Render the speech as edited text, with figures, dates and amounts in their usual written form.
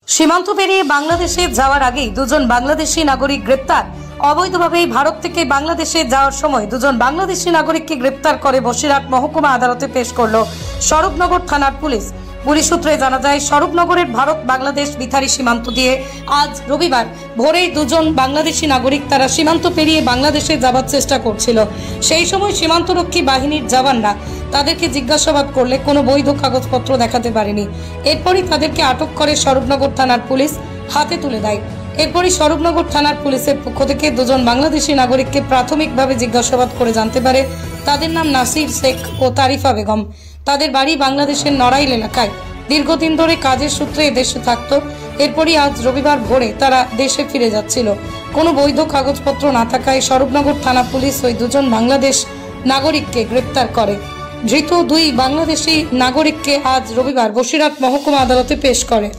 সীমান্ত পেরিয়ে বাংলাদেশে যাওয়ার আগেই দুজন বাংলাদেশি নাগরিক গ্রেপ্তার। অবৈধভাবে ভারত থেকে বাংলাদেশে যাওয়ার সময় দুজন বাংলাদেশি নাগরিককে গ্রেপ্তার করে বসিরহাট মহকুমা আদালতে পেশ করল স্বরূপনগর থানার পুলিশ। পুলিশ সূত্রে জানা যায়, স্বরূপনগরের ভারত বাংলাদেশ বিথারি সীমান্ত দিয়ে আজ রবিবার ভোরে দুজন বাংলাদেশি নাগরিক তারা সীমান্ত পেরিয়ে বাংলাদেশে যাবার চেষ্টা করছিল। সেই সময় সীমান্তরক্ষী বাহিনীর জওয়ানরা তাদেরকে জিজ্ঞাসাবাদ করলে কোনো বৈধ কাগজপত্র দেখাতে পারেনি। এরপরই তাদেরকে আটক করে স্বরূপনগর থানার পুলিশ হাতে তুলে দেয়। এরপরই স্বরূপনগর থানার পুলিশের পক্ষ থেকে দুজন বাংলাদেশি নাগরিককে প্রাথমিকভাবে জিজ্ঞাসাবাদ করে জানতে পারে তাদের নাম নাসির শেখ ও তারিফা বেগম। তাদের বাড়ি বাংলাদেশের নড়াইল এলাকায়। দীর্ঘদিন ধরে কাজের সূত্রে এদেশে থাকত। এরপরই আজ রবিবার ভোরে তারা দেশে ফিরে যাচ্ছিল। কোনো বৈধ কাগজপত্র না থাকায় স্বরূপনগর থানা পুলিশ ওই দুজন বাংলাদেশ নাগরিককে গ্রেপ্তার করে। ধৃত দুই বাংলাদেশি নাগরিককে আজ রবিবার বসিরহাট মহকুমা আদালতে পেশ করে।